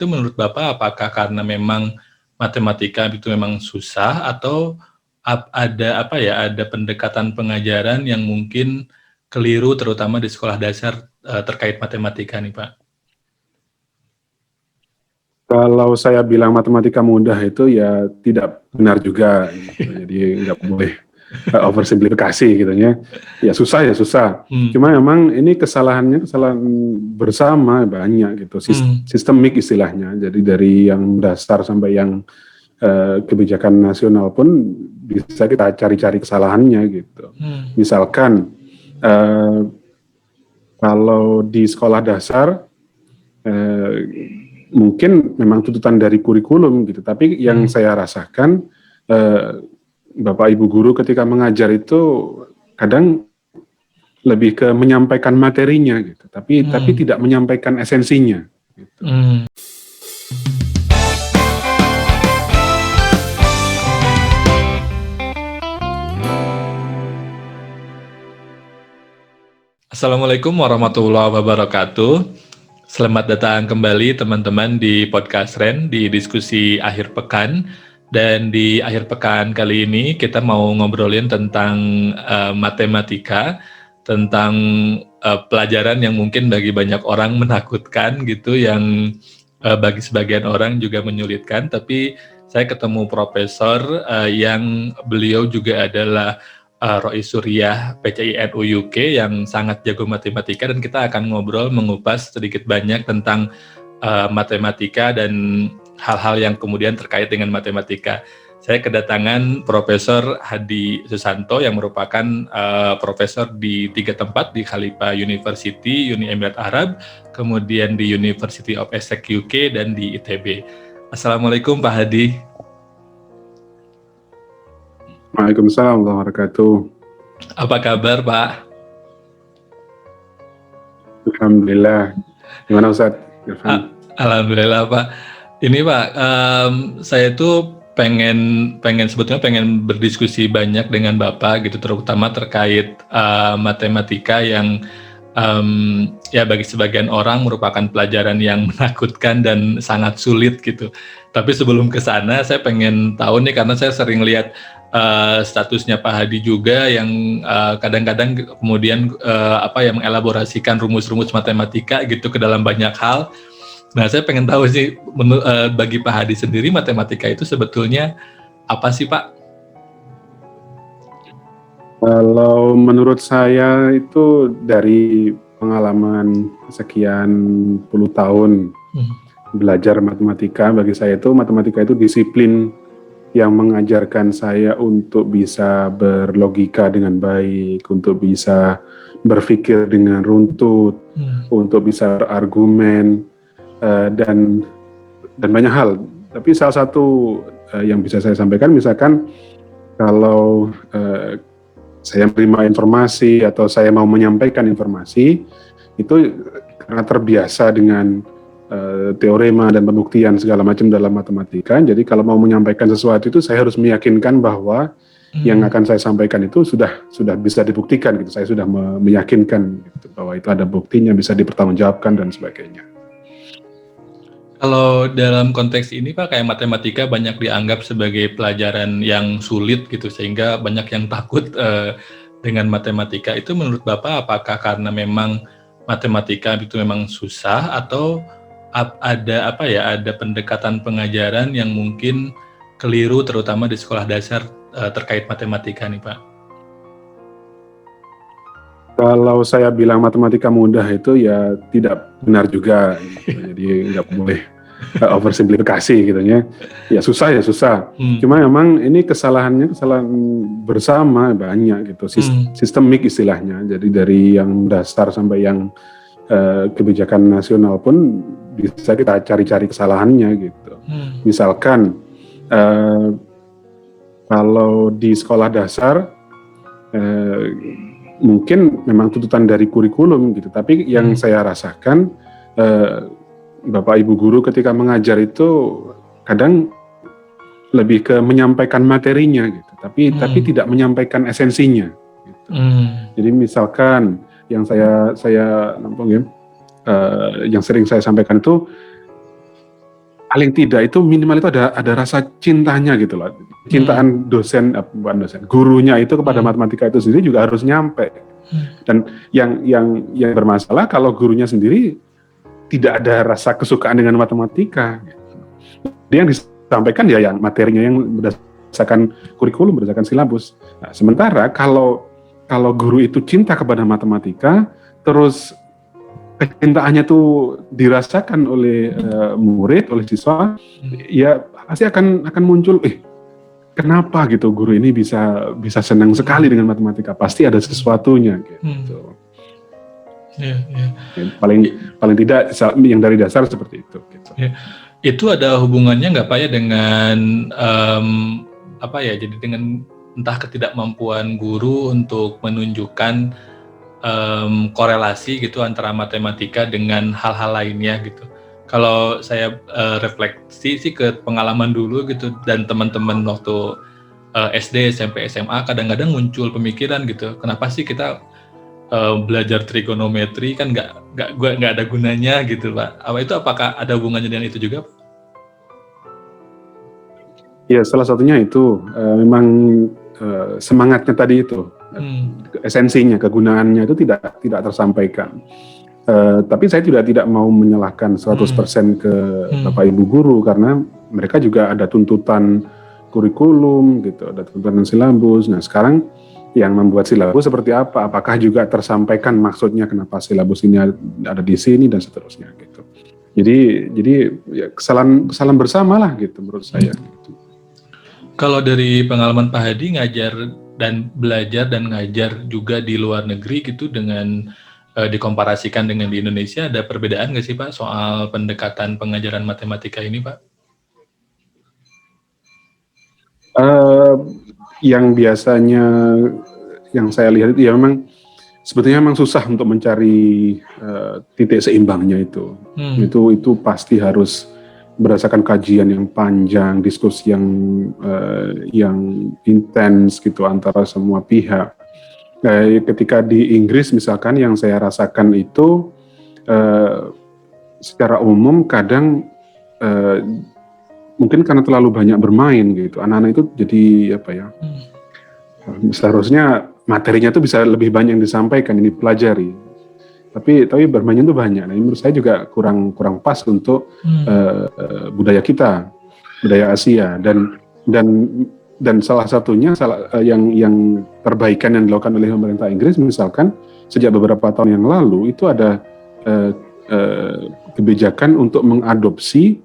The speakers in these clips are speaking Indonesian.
Itu menurut Bapak apakah karena memang matematika itu memang susah atau ada pendekatan pengajaran yang mungkin keliru terutama di sekolah dasar terkait matematika nih Pak? Kalau saya bilang matematika mudah itu ya tidak benar juga gitu. Jadi nggak boleh oversimplifikasi gitu ya. Ya susah ya susah. Cuma memang ini kesalahan bersama banyak gitu. Sistemik istilahnya. Jadi dari yang dasar sampai yang kebijakan nasional pun bisa kita cari-cari kesalahannya gitu. Misalkan kalau di sekolah dasar mungkin memang tuntutan dari kurikulum gitu, tapi yang saya rasakan Bapak Ibu guru ketika mengajar itu kadang lebih ke menyampaikan materinya gitu, tapi tidak menyampaikan esensinya gitu. Assalamualaikum warahmatullahi wabarakatuh. Selamat datang kembali teman-teman di Podcast Ren di diskusi akhir pekan. Dan di akhir pekan kali ini kita mau ngobrolin tentang matematika, tentang pelajaran yang mungkin bagi banyak orang menakutkan gitu, yang bagi sebagian orang juga menyulitkan. Tapi saya ketemu profesor yang beliau juga adalah Roy Surya PCINU UK yang sangat jago matematika, dan kita akan ngobrol mengupas sedikit banyak tentang matematika dan hal-hal yang kemudian terkait dengan matematika. Saya kedatangan Profesor Hadi Susanto yang merupakan profesor di 3 tempat, di Khalifa University, Uni Emirat Arab, kemudian di University of Essex UK, dan di ITB. Assalamualaikum Pak Hadi. Waalaikumsalam warahmatullahi wabarakatuh. Apa kabar Pak? Alhamdulillah. Gimana Ustaz Irfan? Alhamdulillah Pak. Ini Pak, saya tuh sebetulnya pengen berdiskusi banyak dengan Bapak gitu, terutama terkait matematika yang ya bagi sebagian orang merupakan pelajaran yang menakutkan dan sangat sulit gitu. Tapi sebelum ke sana, saya pengen tahu nih, karena saya sering lihat statusnya Pak Hadi juga yang kadang-kadang kemudian mengelaborasikan rumus-rumus matematika gitu ke dalam banyak hal. Nah, saya pengen tahu sih, bagi Pak Hadi sendiri matematika itu sebetulnya apa sih Pak? Kalau menurut saya itu dari pengalaman sekian puluh tahun belajar matematika, bagi saya itu matematika itu disiplin yang mengajarkan saya untuk bisa berlogika dengan baik, untuk bisa berpikir dengan runtut, untuk bisa berargumen, dan banyak hal. Tapi salah satu yang bisa saya sampaikan, misalkan kalau saya menerima informasi atau saya mau menyampaikan informasi, itu karena terbiasa dengan teorema dan pembuktian segala macam dalam matematika. Jadi kalau mau menyampaikan sesuatu itu saya harus meyakinkan bahwa yang akan saya sampaikan itu sudah bisa dibuktikan gitu. Saya sudah meyakinkan gitu, bahwa itu ada buktinya, bisa dipertanggungjawabkan dan sebagainya. Kalau dalam konteks ini Pak, kayak matematika banyak dianggap sebagai pelajaran yang sulit gitu, sehingga banyak yang takut dengan matematika. Itu menurut Bapak apakah karena memang matematika itu memang susah, atau ada pendekatan pengajaran yang mungkin keliru terutama di sekolah dasar terkait matematika nih Pak? Kalau saya bilang matematika mudah itu ya tidak benar juga gitu. Jadi nggak boleh oversimplifikasi gitu ya. Ya susah ya susah. Cuma memang ini kesalahan bersama banyak gitu. Sistemik istilahnya. Jadi dari yang dasar sampai yang kebijakan nasional pun bisa kita cari-cari kesalahannya gitu. Misalkan kalau di sekolah dasar mungkin memang tuntutan dari kurikulum gitu, tapi yang saya rasakan Bapak Ibu guru ketika mengajar itu kadang lebih ke menyampaikan materinya gitu, tapi tidak menyampaikan esensinya gitu. Jadi misalkan yang saya yang sering saya sampaikan itu paling tidak itu minimal itu ada rasa cintanya gitu loh. Cintaan dosen, bukan dosen, gurunya itu kepada matematika itu sendiri juga harus nyampe. Dan yang bermasalah kalau gurunya sendiri tidak ada rasa kesukaan dengan matematika. Dia yang disampaikan ya yang materinya yang berdasarkan kurikulum, berdasarkan silabus. Nah, sementara kalau guru itu cinta kepada matematika, terus kecintaannya tuh dirasakan oleh murid, oleh siswa, ya pasti akan muncul, kenapa gitu guru ini bisa senang sekali dengan matematika? Pasti ada sesuatunya gitu. Paling tidak yang dari dasar seperti itu. Gitu. Itu ada hubungannya nggak Pak ya dengan jadi dengan entah ketidakmampuan guru untuk menunjukkan korelasi gitu antara matematika dengan hal-hal lainnya gitu. Kalau saya refleksi sih ke pengalaman dulu gitu dan teman-teman waktu SD, SMP, SMA kadang-kadang muncul pemikiran gitu. Kenapa sih kita belajar trigonometri kan nggak ada gunanya gitu Pak. Apakah ada hubungannya dengan itu juga? Ya salah satunya itu memang semangatnya tadi itu. Esensinya, kegunaannya itu tidak tersampaikan. Tapi saya tidak mau menyalahkan 100% ke Bapak Ibu guru karena mereka juga ada tuntutan kurikulum gitu, ada tuntutan silabus. Nah, sekarang yang membuat silabus seperti apa? Apakah juga tersampaikan maksudnya kenapa silabus ini ada di sini dan seterusnya gitu. Jadi ya kesalahan bersama lah gitu menurut saya. Gitu. Kalau dari pengalaman Pak Hadi belajar dan ngajar juga di luar negeri gitu dengan dikomparasikan dengan di Indonesia, ada perbedaan nggak sih Pak soal pendekatan pengajaran matematika ini Pak? Yang biasanya yang saya lihat itu ya memang sebetulnya memang susah untuk mencari titik seimbangnya itu. Itu pasti harus berdasarkan kajian yang panjang, diskusi yang intens gitu antara semua pihak. Ketika di Inggris misalkan yang saya rasakan itu secara umum kadang mungkin karena terlalu banyak bermain gitu, anak-anak itu jadi seharusnya materinya itu bisa lebih banyak yang disampaikan, yang dipelajari. Tapi bermainnya itu banyak. Nah, menurut saya juga kurang pas untuk budaya kita, budaya Asia dan salah satunya yang perbaikan yang dilakukan oleh pemerintah Inggris misalkan sejak beberapa tahun yang lalu itu ada kebijakan untuk mengadopsi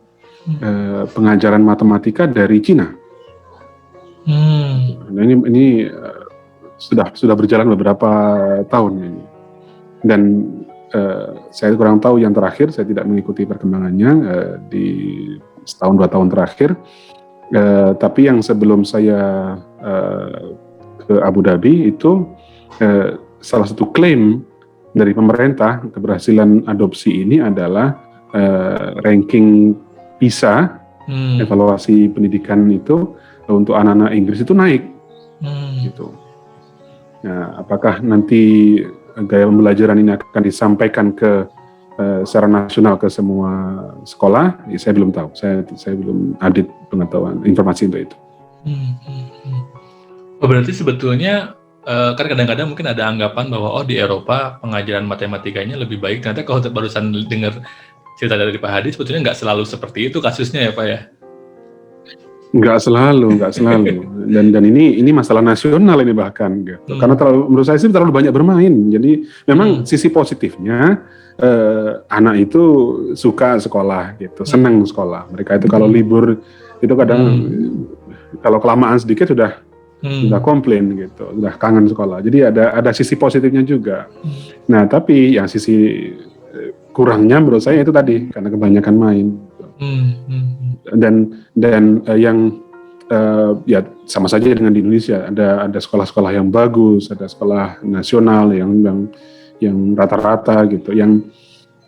pengajaran matematika dari Cina. Nah, ini sudah berjalan beberapa tahun ini. Dan saya kurang tahu yang terakhir, saya tidak mengikuti perkembangannya di setahun 2 tahun terakhir. Tapi yang sebelum saya ke Abu Dhabi itu salah satu klaim dari pemerintah keberhasilan adopsi ini adalah ranking PISA, evaluasi pendidikan itu untuk anak-anak Inggris itu naik. Gitu. Nah, apakah nanti gaya pembelajaran ini akan disampaikan secara nasional ke semua sekolah? Ya, saya belum tahu. Saya belum audit pengetahuan informasi untuk itu. Berarti sebetulnya kan kadang-kadang mungkin ada anggapan bahwa di Eropa pengajaran matematikanya lebih baik. Ternyata kalau barusan dengar cerita dari Pak Hadi sebetulnya nggak selalu seperti itu kasusnya ya Pak ya? Nggak selalu. Dan ini masalah nasional ini bahkan gitu. Karena menurut saya sih terlalu banyak bermain. Jadi memang sisi positifnya anak itu suka sekolah gitu, senang sekolah. Mereka itu kalau libur itu kadang kalau kelamaan sedikit sudah komplain gitu, sudah kangen sekolah. Jadi ada sisi positifnya juga. Nah, tapi yang sisi kurangnya menurut saya itu tadi karena kebanyakan main. Dan yang ya sama saja dengan di Indonesia, ada sekolah-sekolah yang bagus, ada sekolah nasional yang rata-rata gitu. Yang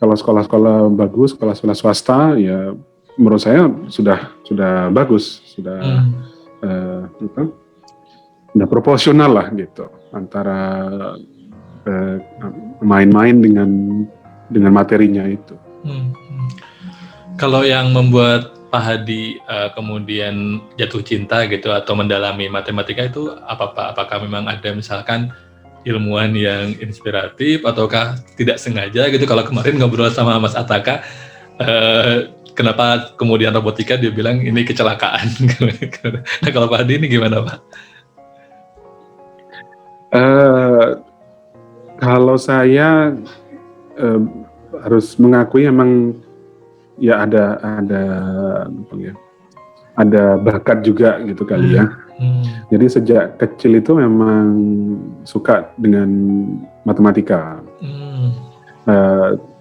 kalau sekolah-sekolah bagus, sekolah-sekolah swasta ya menurut saya sudah bagus, sudah proporsional lah gitu antara main-main dengan materinya itu. Kalau yang membuat Pak Hadi kemudian jatuh cinta gitu atau mendalami matematika itu apa Pak? Apakah memang ada misalkan ilmuwan yang inspiratif ataukah tidak sengaja gitu? Kalau kemarin ngobrol sama Mas Ataka, kenapa kemudian robotika dia bilang ini kecelakaan? Nah kalau Pak Hadi ini gimana Pak? Kalau saya harus mengakui emang ya ada bakat juga gitu kali ya. Jadi sejak kecil itu memang suka dengan matematika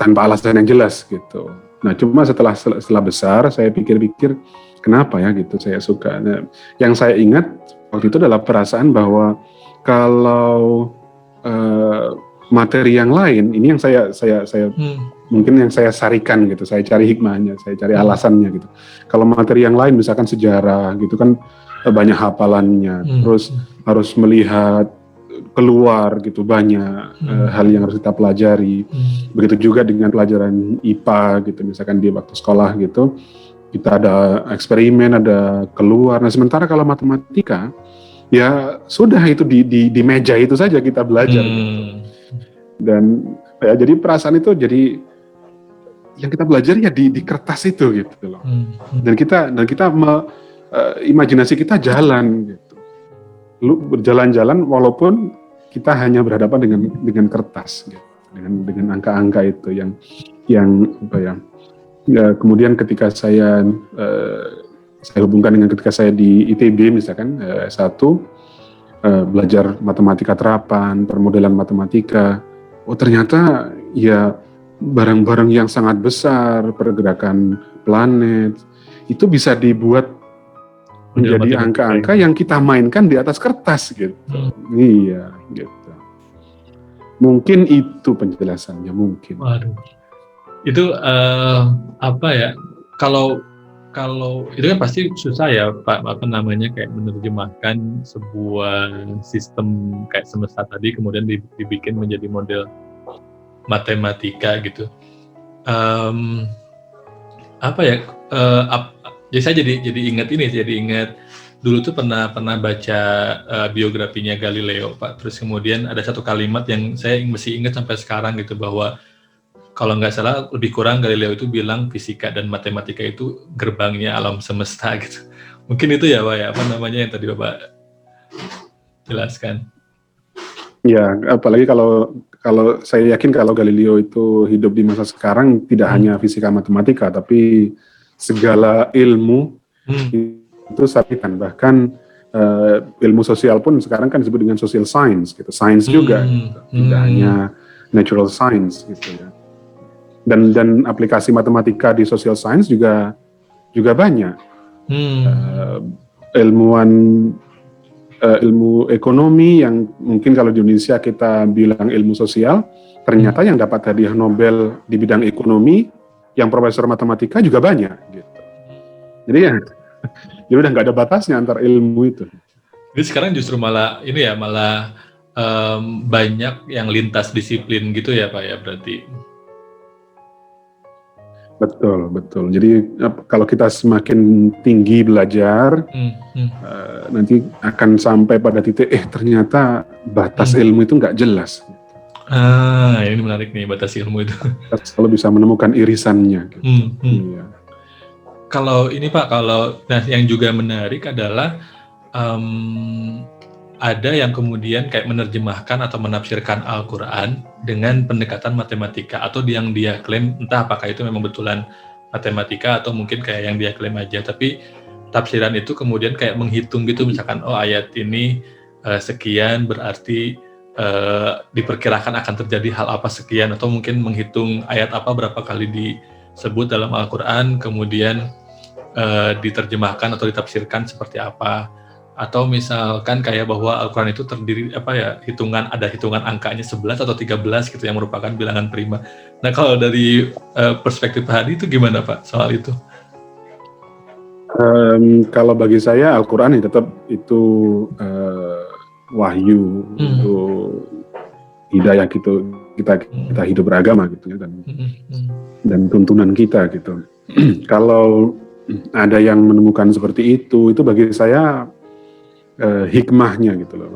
tanpa alasan yang jelas gitu. Nah cuma setelah besar saya pikir-pikir kenapa ya gitu saya suka. Nah, yang saya ingat waktu itu adalah perasaan bahwa kalau materi yang lain ini yang saya mungkin yang saya sarikan gitu, saya cari hikmahnya, saya cari alasannya gitu. Kalau materi yang lain misalkan sejarah gitu kan banyak hafalannya, terus harus melihat keluar gitu banyak hal yang harus kita pelajari. Begitu juga dengan pelajaran IPA gitu, misalkan di waktu sekolah gitu kita ada eksperimen, ada keluar. Nah sementara kalau matematika ya sudah itu di meja itu saja kita belajar gitu. Dan ya, jadi perasaan itu jadi yang kita belajar ya di kertas itu gitu loh. Dan kita imajinasi kita jalan gitu. Lu berjalan-jalan walaupun kita hanya berhadapan dengan kertas gitu. Dengan angka-angka itu yang apa ya. Ya kemudian ketika saya hubungkan dengan ketika saya di ITB misalkan S1 belajar matematika terapan, permodelan matematika. Oh ternyata ya barang-barang yang sangat besar, pergerakan planet, itu bisa dibuat menjadi angka-angka yang kita mainkan di atas kertas gitu. Iya, gitu. Mungkin itu penjelasannya, mungkin. Waduh. Itu apa ya? Kalau itu kan pasti susah ya Pak, apa namanya kayak menerjemahkan sebuah sistem kayak semesta tadi kemudian dibikin menjadi model matematika gitu. Apa ya? Jadi saya jadi ingat dulu tuh pernah baca biografinya Galileo Pak. Terus kemudian ada satu kalimat yang saya masih ingat sampai sekarang gitu, bahwa kalau nggak salah lebih kurang Galileo itu bilang fisika dan matematika itu gerbangnya alam semesta gitu. Mungkin itu ya Pak ya, apa namanya yang tadi Bapak jelaskan. Ya, apalagi kalau saya yakin kalau Galileo itu hidup di masa sekarang tidak hanya fisika matematika, tapi segala ilmu itu sapikan. Bahkan ilmu sosial pun sekarang kan disebut dengan social science, gitu. Science juga, gitu. Tidak hanya natural science, gitu ya. Dan aplikasi matematika di social science juga banyak. Ilmu ekonomi yang mungkin kalau di Indonesia kita bilang ilmu sosial, ternyata yang dapat hadiah Nobel di bidang ekonomi yang profesor matematika juga banyak gitu. Jadi ya jadi udah nggak ada batasnya antar ilmu itu. Jadi sekarang justru malah ini ya, malah banyak yang lintas disiplin gitu ya Pak ya berarti. Betul. Jadi kalau kita semakin tinggi belajar, nanti akan sampai pada titik ternyata batas ilmu itu nggak jelas. Ini menarik nih, batas ilmu itu. Kita selalu bisa menemukan irisannya. Gitu. Iya. Kalau ini Pak, nah yang juga menarik adalah ada yang kemudian kayak menerjemahkan atau menafsirkan Al-Quran dengan pendekatan matematika, atau yang dia klaim, entah apakah itu memang betulan matematika atau mungkin kayak yang dia klaim aja, tapi tafsiran itu kemudian kayak menghitung gitu, misalkan ayat ini sekian berarti diperkirakan akan terjadi hal apa sekian, atau mungkin menghitung ayat apa berapa kali disebut dalam Al-Quran, kemudian diterjemahkan atau ditafsirkan seperti apa. Atau misalkan kayak bahwa Al-Quran itu terdiri ada hitungan angkanya 11 atau 13 gitu yang merupakan bilangan prima. Nah kalau dari perspektif Pak Hadi itu gimana Pak soal itu? Kalau bagi saya Al-Quran tetap itu wahyu, itu hidayah gitu, kita hidup beragama gitu ya, dan tuntunan kita gitu. Kalau ada yang menemukan seperti itu bagi saya hikmahnya gitu loh.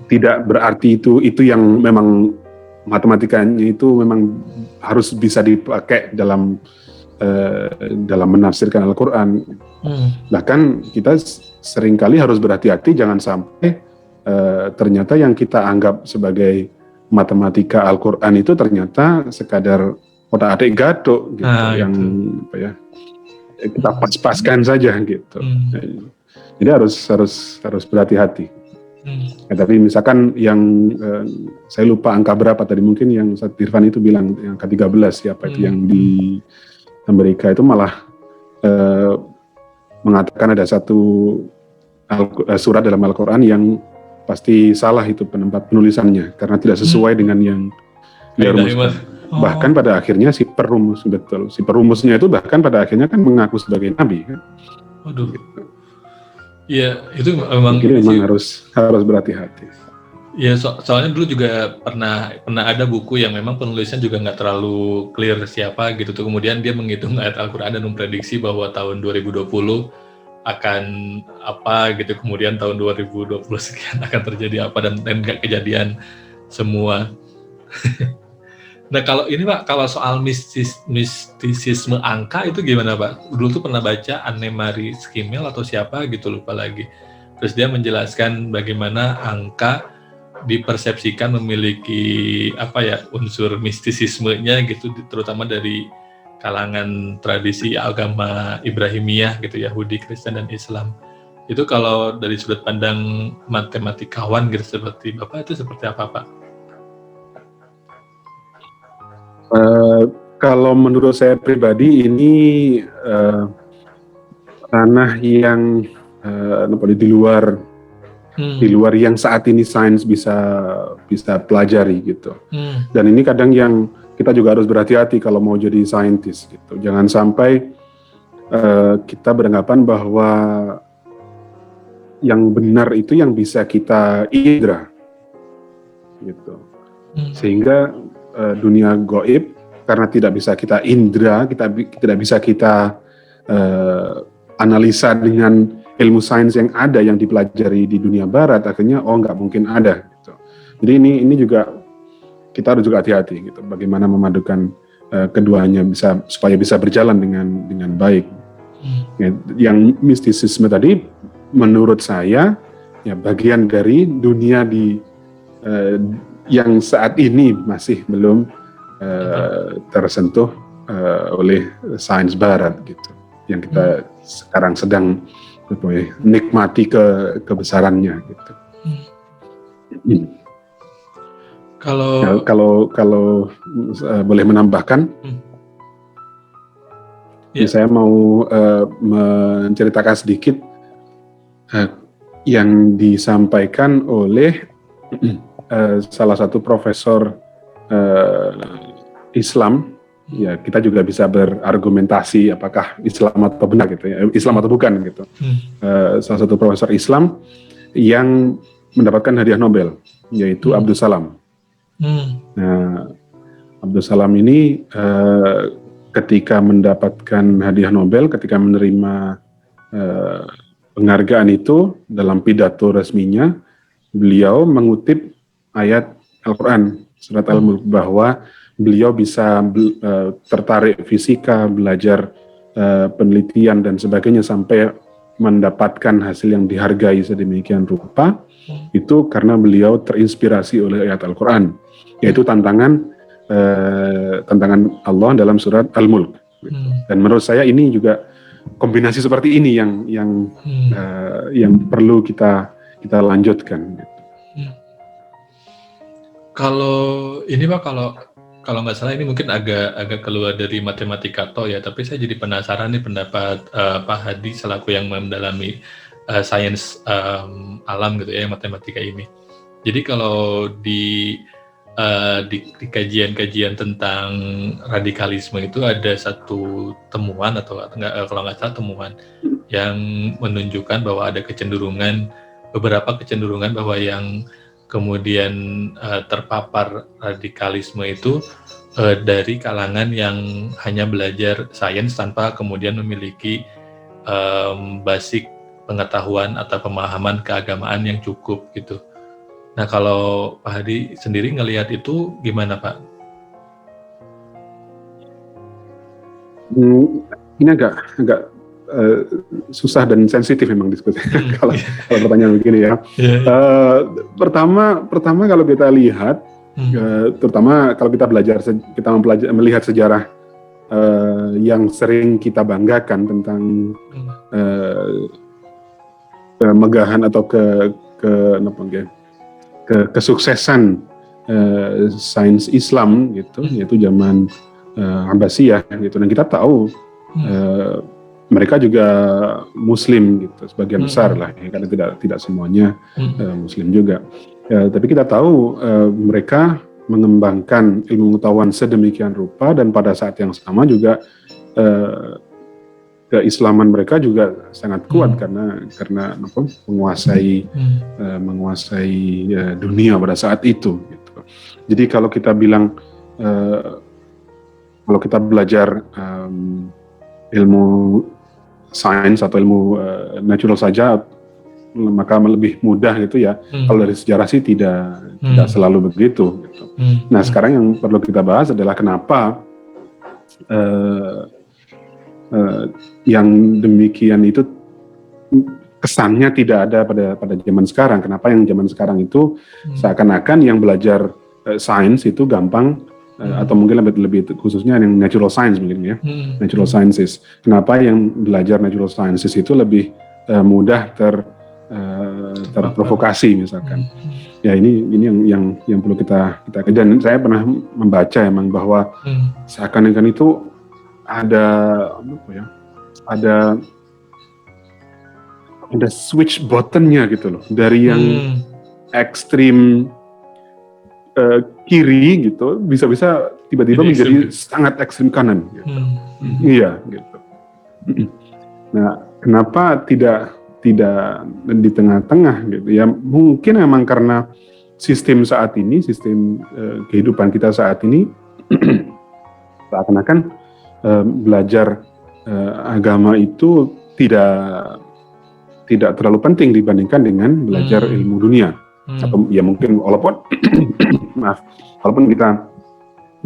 Tidak berarti itu yang memang matematikanya itu memang harus bisa dipakai dalam menafsirkan Al-Quran. Bahkan kita seringkali harus berhati-hati jangan sampai ternyata yang kita anggap sebagai matematika Al-Quran itu ternyata sekadar otak-atik gatuk gitu, yang apa ya, kita pas-paskan saja gitu. Jadi harus berhati-hati. Tapi misalkan yang saya lupa angka berapa tadi, mungkin yang Irfan itu bilang yang ke-13 siapa itu yang di Amerika itu malah mengatakan ada satu surat dalam Al-Quran yang pasti salah itu penulisannya karena tidak sesuai dengan yang dia rumuskan. Bahkan pada akhirnya si perumusnya itu bahkan pada akhirnya kan mengaku sebagai nabi kan. Waduh. Iya, itu memang harus berhati-hati. Ya, soalnya dulu juga pernah ada buku yang memang penulisnya juga nggak terlalu clear siapa gitu tuh. Kemudian dia menghitung ayat Al-Quran dan memprediksi bahwa tahun 2020 akan apa gitu. Kemudian tahun 2020 sekian akan terjadi apa dan nggak kejadian semua. Nah kalau ini Pak, kalau soal mistisisme angka itu gimana Pak? Dulu tuh pernah baca Anne-Marie Schimmel atau siapa gitu, lupa lagi. Terus dia menjelaskan bagaimana angka dipersepsikan memiliki apa ya, unsur mistisismenya gitu, terutama dari kalangan tradisi agama Ibrahimiyah gitu, Yahudi, Kristen, dan Islam. Itu kalau dari sudut pandang matematikawan gitu seperti Bapak itu seperti apa Pak? Kalau menurut saya pribadi ini ranah yang di luar yang saat ini sains bisa pelajari gitu. Dan ini kadang yang kita juga harus berhati-hati kalau mau jadi saintis gitu. Jangan sampai kita beranggapan bahwa yang benar itu yang bisa kita indra gitu. Sehingga dunia gaib karena tidak bisa kita indra, kita tidak bisa kita analisa dengan ilmu sains yang ada yang dipelajari di dunia barat, akhirnya nggak mungkin ada gitu. Jadi ini juga kita harus juga hati-hati gitu, bagaimana memadukan keduanya supaya bisa berjalan dengan baik. Yang mistisisme tadi menurut saya ya bagian dari dunia yang saat ini masih belum tersentuh oleh sains barat gitu, yang kita sekarang sedang nikmati kebesarannya gitu. Kalau boleh menambahkan, saya mau menceritakan sedikit yang disampaikan oleh salah satu profesor Islam. Ya, kita juga bisa berargumentasi apakah Islam atau benar gitu ya, Islam atau bukan gitu. Salah satu profesor Islam yang mendapatkan hadiah Nobel, yaitu Abdul Salam. Nah, Abdul Salam ini ketika mendapatkan hadiah Nobel, ketika menerima penghargaan itu, dalam pidato resminya beliau mengutip ayat Al-Quran, surat Al-Mulk, bahwa beliau bisa tertarik fisika, belajar penelitian dan sebagainya sampai mendapatkan hasil yang dihargai sedemikian rupa, itu karena beliau terinspirasi oleh ayat Al-Quran, yaitu tantangan Allah dalam surat Al-Mulk. Dan menurut saya ini juga kombinasi seperti ini yang perlu kita lanjutkan. Kalau ini Pak, kalau nggak salah ini mungkin agak keluar dari matematika ya, tapi saya jadi penasaran nih pendapat Pak Hadi selaku yang mendalami sains alam gitu ya, matematika ini. Jadi kalau di kajian-kajian tentang radikalisme itu ada satu temuan atau kalau nggak salah temuan yang menunjukkan bahwa ada beberapa kecenderungan bahwa yang kemudian terpapar radikalisme itu dari kalangan yang hanya belajar sains tanpa kemudian memiliki basic pengetahuan atau pemahaman keagamaan yang cukup gitu. Nah, kalau Pak Hadi sendiri ngelihat itu gimana, Pak? Ini agak susah dan sensitif memang diskusi kalau pertanyaan begini ya. Pertama kalau kita lihat, terutama kalau kita melihat sejarah yang sering kita banggakan tentang kemegahan atau kesuksesan sains Islam gitu, yaitu zaman Abbasiyah gitu. Dan kita tahu mereka juga Muslim gitu, sebagian besar lah, ya, karena tidak semuanya Muslim juga. Tapi kita tahu mereka mengembangkan ilmu pengetahuan sedemikian rupa, dan pada saat yang sama juga keislaman mereka juga sangat kuat karena menguasai dunia pada saat itu. Gitu. Jadi kalau kita bilang kalau kita belajar ilmu sains atau ilmu natural saja, maka lebih mudah gitu ya. Kalau dari sejarah sih tidak selalu begitu. Gitu. Nah, sekarang yang perlu kita bahas adalah kenapa yang demikian itu kesannya tidak ada pada zaman sekarang. Kenapa yang zaman sekarang itu seakan-akan yang belajar sains itu gampang, atau mungkin lebih khususnya yang natural science mungkin ya, natural sciences. Kenapa yang belajar natural sciences itu lebih mudah terprovokasi misalkan. Ya ini yang perlu kita dan saya pernah membaca emang bahwa seakan-akan itu ada switch buttonnya gitu loh, dari yang ekstrim kiri gitu bisa tiba-tiba menjadi sangat ekstrim kanan gitu. Iya gitu. Nah, kenapa tidak di tengah-tengah gitu ya? Mungkin memang karena sistem saat ini, sistem kehidupan kita saat ini seakan-akan belajar agama itu tidak terlalu penting dibandingkan dengan belajar ilmu dunia. Atau ya mungkin walaupun kita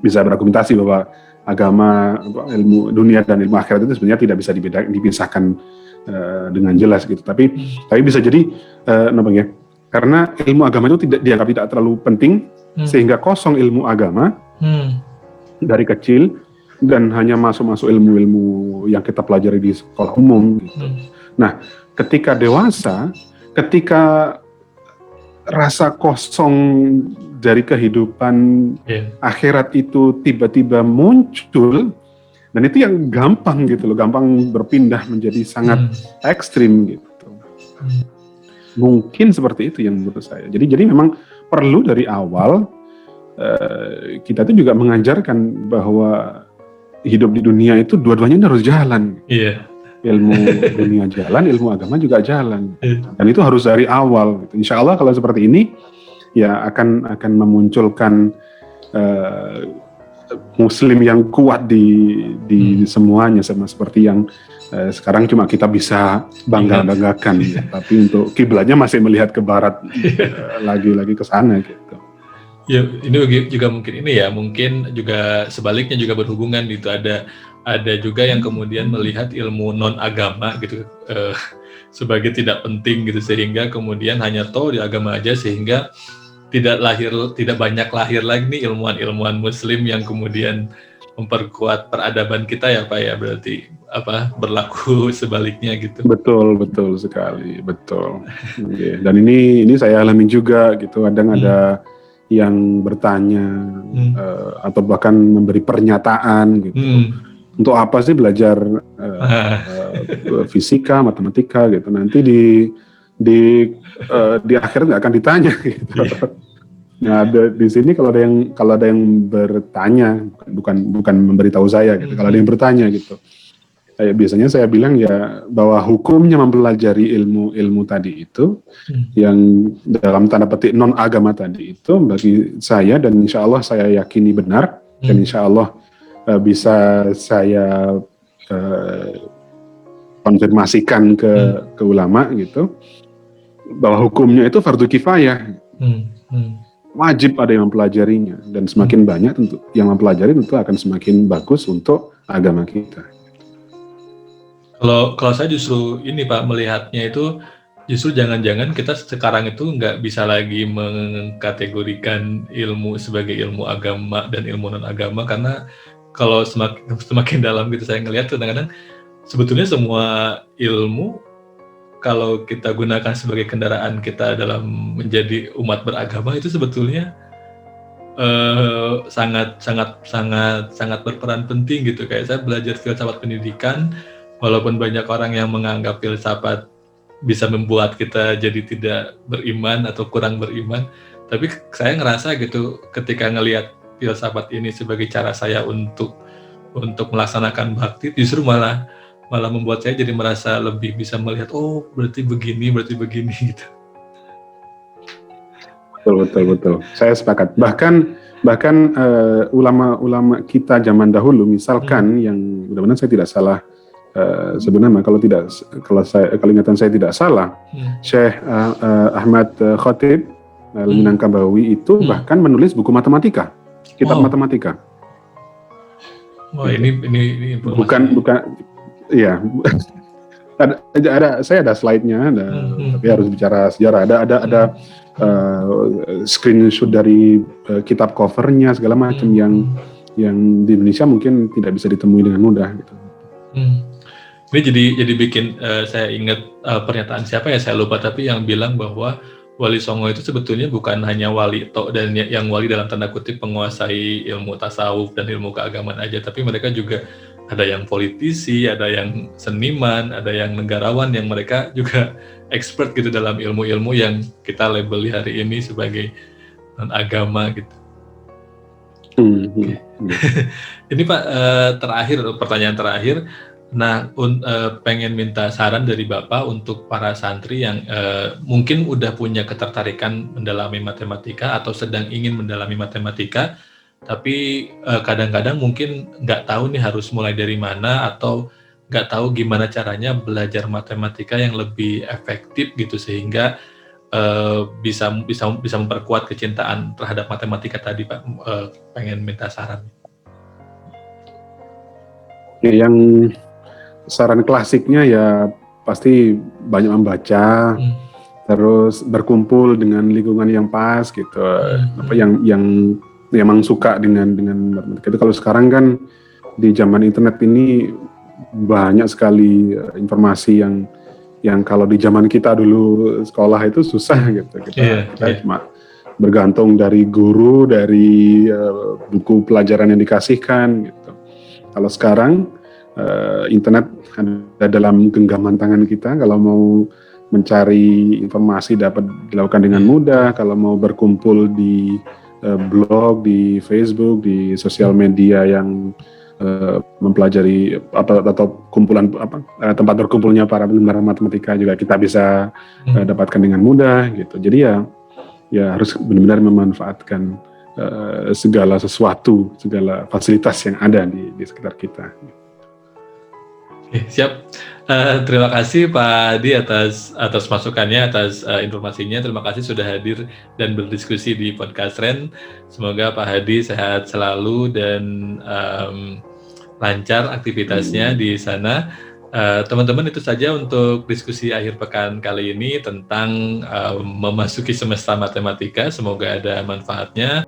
bisa berargumentasi bahwa agama, ilmu dunia dan ilmu akhirat itu sebenarnya tidak bisa dipisahkan dengan jelas gitu. Tapi bisa jadi karena ilmu agama itu dianggap tidak terlalu penting, sehingga kosong ilmu agama dari kecil dan hanya masuk ilmu-ilmu yang kita pelajari di sekolah umum gitu. Nah, ketika dewasa, ketika rasa kosong dari kehidupan akhirat itu tiba-tiba muncul, dan itu yang gampang gitu loh, gampang berpindah menjadi sangat ekstrim gitu. Mungkin seperti itu yang menurut saya. Jadi memang perlu dari awal kita tuh juga mengajarkan bahwa hidup di dunia itu dua-duanya harus jalan. Ilmu dunia jalan, ilmu agama juga jalan. Dan itu harus dari awal. Gitu. Insya Allah kalau seperti ini, ya akan memunculkan Muslim yang kuat di semuanya, sama seperti yang sekarang cuma kita bisa banggakan. Ya. Tapi untuk kiblatnya masih melihat ke barat, lagi ke sana gitu. Ya, ini juga mungkin juga sebaliknya juga berhubungan gitu. Ada juga yang kemudian melihat ilmu non agama gitu sebagai tidak penting gitu, sehingga kemudian hanya tahu di agama aja, sehingga tidak banyak lahir lagi nih ilmuwan Muslim yang kemudian memperkuat peradaban kita ya Pak ya, berarti berlaku sebaliknya gitu. Betul sekali, betul. Dan ini saya alami juga gitu, kadang ada yang bertanya atau bahkan memberi pernyataan gitu. Untuk apa sih belajar fisika, matematika gitu? Nanti di akhirat nggak akan ditanya gitu. Nah, di sini kalau ada yang bertanya, bukan memberitahu saya gitu. Kalau ada yang bertanya gitu, biasanya saya bilang ya bahwa hukumnya mempelajari ilmu tadi itu, yang dalam tanda petik non agama tadi itu, bagi saya dan insya Allah saya yakini benar, dan insya Allah bisa saya konfirmasikan ke ulama gitu, bahwa hukumnya itu fardu kifayah. Wajib ada yang mempelajarinya, dan semakin banyak tentu yang mempelajari tentu akan semakin bagus untuk agama kita. Kalau saya justru ini Pak, melihatnya itu justru jangan-jangan kita sekarang itu nggak bisa lagi mengkategorikan ilmu sebagai ilmu agama dan ilmu non agama, karena kalau semakin dalam gitu saya ngelihat kadang-kadang sebetulnya semua ilmu kalau kita gunakan sebagai kendaraan kita dalam menjadi umat beragama itu sebetulnya sangat berperan penting gitu. Kayak saya belajar filsafat pendidikan, walaupun banyak orang yang menganggap filsafat bisa membuat kita jadi tidak beriman atau kurang beriman, tapi saya ngerasa gitu ketika ngelihat filsafat ini sebagai cara saya untuk melaksanakan bakti, justru malah membuat saya jadi merasa lebih bisa melihat, oh berarti begini gitu. Betul. Saya sepakat. Bahkan ulama-ulama kita zaman dahulu, misalkan yang mudah-mudahan saya tidak salah, sebenarnya kalau ingatan saya tidak salah, Syekh Ahmad Khatib Minangkabawi itu bahkan menulis buku matematika, kitab matematika. Wah, ini bukan ya. Saya ada slide-nya, tapi harus bicara sejarah. Ada screenshot dari kitab covernya segala macam yang di Indonesia mungkin tidak bisa ditemui dengan mudah gitu. Ini jadi bikin saya ingat pernyataan siapa ya, saya lupa, tapi yang bilang bahwa Wali Songo itu sebetulnya bukan hanya wali dan yang wali dalam tanda kutip penguasai ilmu tasawuf dan ilmu keagamaan aja, tapi mereka juga ada yang politisi, ada yang seniman, ada yang negarawan, yang mereka juga expert gitu dalam ilmu-ilmu yang kita labeli hari ini sebagai non-agama gitu. Ini Pak, pertanyaan terakhir. Nah, pengen minta saran dari Bapak untuk para santri yang mungkin udah punya ketertarikan mendalami matematika atau sedang ingin mendalami matematika, tapi kadang-kadang mungkin nggak tahu nih harus mulai dari mana, atau nggak tahu gimana caranya belajar matematika yang lebih efektif gitu, sehingga bisa memperkuat kecintaan terhadap matematika tadi Pak. Pengen minta saran. Yang saran klasiknya ya pasti banyak membaca, terus berkumpul dengan lingkungan yang pas gitu, yang memang suka dengan matematika itu. Kalau sekarang kan di zaman internet ini banyak sekali informasi yang kalau di zaman kita dulu sekolah itu susah gitu. Kita cuma bergantung dari guru, dari buku pelajaran yang dikasihkan gitu. Kalau sekarang internet ada dalam genggaman tangan kita. Kalau mau mencari informasi dapat dilakukan dengan mudah. Kalau mau berkumpul di blog, di Facebook, di sosial media yang mempelajari atau kumpulan tempat berkumpulnya para penggemar matematika juga kita bisa dapatkan dengan mudah gitu. Jadi ya harus benar-benar memanfaatkan segala sesuatu, segala fasilitas yang ada di sekitar kita. Oke, siap. Terima kasih Pak Hadi atas masukannya, atas informasinya. Terima kasih sudah hadir dan berdiskusi di podcast Ren. Semoga Pak Hadi sehat selalu dan lancar aktivitasnya di sana. Teman-teman, itu saja untuk diskusi akhir pekan kali ini tentang memasuki semester matematika. Semoga ada manfaatnya.